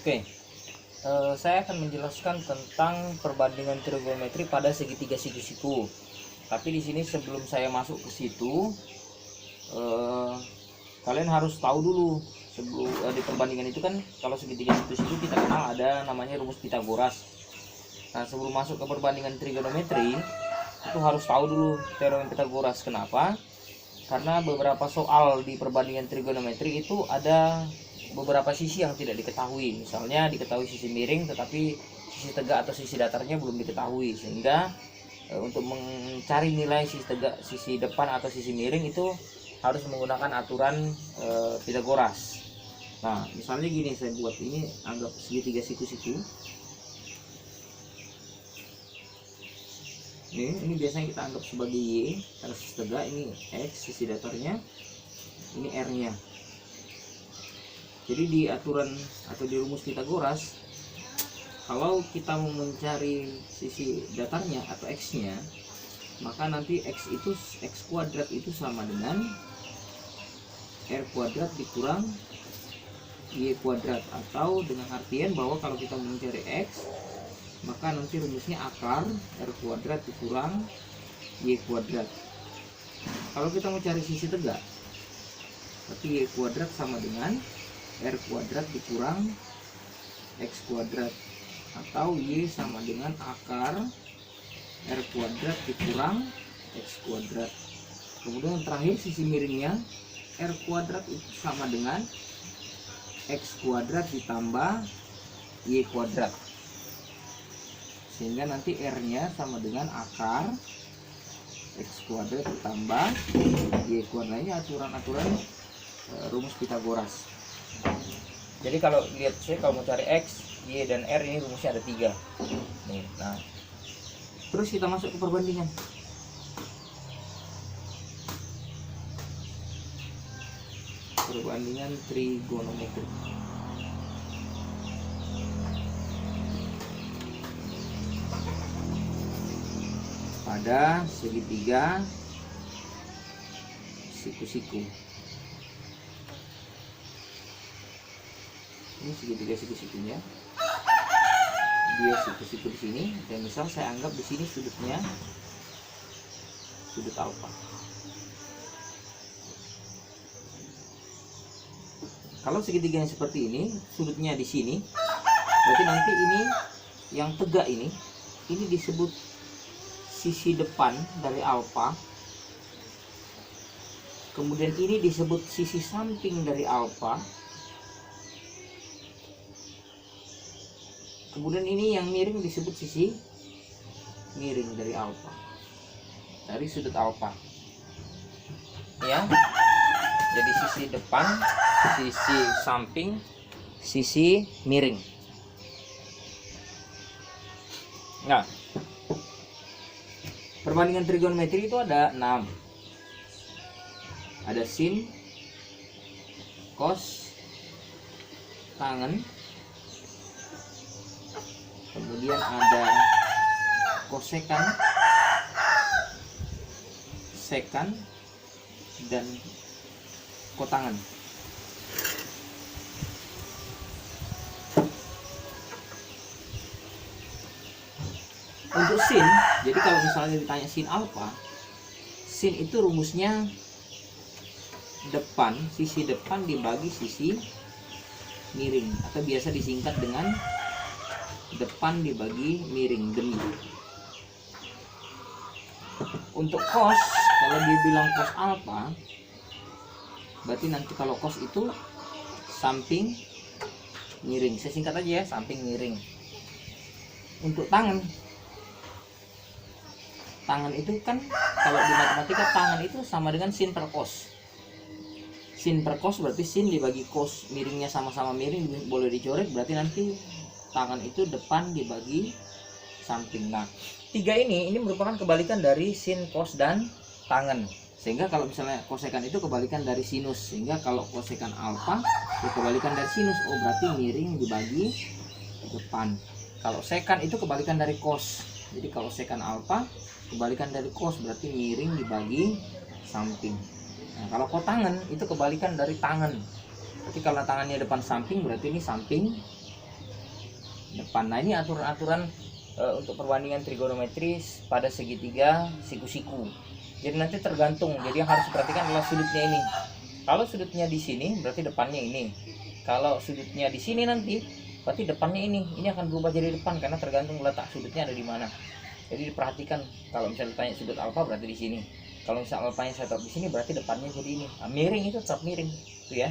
Oke, saya akan menjelaskan tentang perbandingan trigonometri pada segitiga siku-siku. Tapi di sini sebelum saya masuk ke situ, kalian harus tahu dulu sebelum di perbandingan itu kan, kalau segitiga siku-siku kita kenal ada namanya rumus Pitagoras. Nah, sebelum masuk ke perbandingan trigonometri itu harus tahu dulu teorem Pitagoras. Kenapa? Karena beberapa soal di perbandingan trigonometri itu ada beberapa sisi yang tidak diketahui. Misalnya diketahui sisi miring tetapi sisi tegak atau sisi datarnya belum diketahui, sehingga untuk mencari nilai sisi tegak, sisi depan atau sisi miring itu harus menggunakan aturan Pitagoras. Nah, misalnya gini, saya buat ini, anggap segitiga siku-siku. Ini biasanya kita anggap sebagai Y karena sisi tegak, ini X sisi datarnya, ini R-nya. Jadi di aturan atau di rumus Pitagoras, kalau kita mau mencari sisi datarnya atau X-nya, maka nanti X kuadrat itu sama dengan R kuadrat dikurang Y kuadrat, atau dengan artian bahwa kalau kita mau mencari X, maka nanti rumusnya akar R kuadrat dikurang Y kuadrat. Kalau kita mau cari sisi tegak, berarti Y kuadrat sama dengan R kuadrat dikurang X kuadrat, atau Y sama dengan akar R kuadrat dikurang X kuadrat. Kemudian yang terakhir sisi miringnya, R kuadrat itu sama dengan X kuadrat ditambah Y kuadrat, sehingga nanti R-nya sama dengan akar X kuadrat ditambah Y kuadrat. Ini aturan-aturan rumus Pitagoras. Jadi kalau lihat, saya kalau mau cari X, Y, dan R, ini rumusnya ada 3 nih. Nah, terus kita masuk ke perbandingan. Perbandingan trigonometri. Pada segitiga siku-siku. Ini segitiga siku-sikunya. Dia siku-siku di sini, dan misal saya anggap di sini sudutnya sudut alfa. Kalau segitiga yang seperti ini, sudutnya di sini, berarti nanti ini yang tegak ini disebut sisi depan dari alfa. Kemudian ini disebut sisi samping dari alfa. Kemudian ini yang miring disebut sisi miring dari alfa, dari sudut alfa. Ya. Jadi sisi depan, sisi samping, sisi miring. Nah, perbandingan trigonometri itu ada 6. Ada sin, cos, tangen, kemudian ada kosekan, sekan, dan kotangan. Untuk sin, jadi kalau misalnya ditanya sin alfa, sin itu rumusnya depan, sisi depan dibagi sisi miring, atau biasa disingkat dengan depan dibagi miring, demi. Untuk cos, kalau dia bilang cos alfa, berarti nanti kalau cos itu samping miring, saya singkat aja ya, samping miring. Untuk tangen itu kan kalau di matematika tangen itu sama dengan sin per cos. Sin per cos berarti sin dibagi cos, miringnya sama-sama miring, boleh dicoret, berarti nanti tangan itu depan dibagi samping. Nah, 3 ini merupakan kebalikan dari sin, cos, dan tangen. Sehingga kalau misalnya kosekan itu kebalikan dari sinus, sehingga kalau kosekan alfa itu kebalikan dari sinus, oh berarti miring dibagi depan. Kalau sekan itu kebalikan dari cos, jadi kalau sekan alfa kebalikan dari cos, berarti miring dibagi samping. Nah, kalau kotangen itu kebalikan dari tangen, berarti kalau tangannya depan samping, berarti ini samping depan. Nah ini aturan-aturan untuk perbandingan trigonometris pada segitiga siku-siku. Jadi nanti tergantung. Jadi yang harus diperhatikan adalah sudutnya ini. Kalau sudutnya di sini berarti depannya ini. Kalau sudutnya di sini nanti berarti depannya ini. Ini akan berubah jadi depan karena tergantung letak sudutnya ada di mana. Jadi diperhatikan. Kalau misalnya ditanya sudut alfa berarti di sini. Kalau misalnya alfanya saya taruh di sini berarti depannya jadi ini. Nah, miring itu tetap miring, itu ya.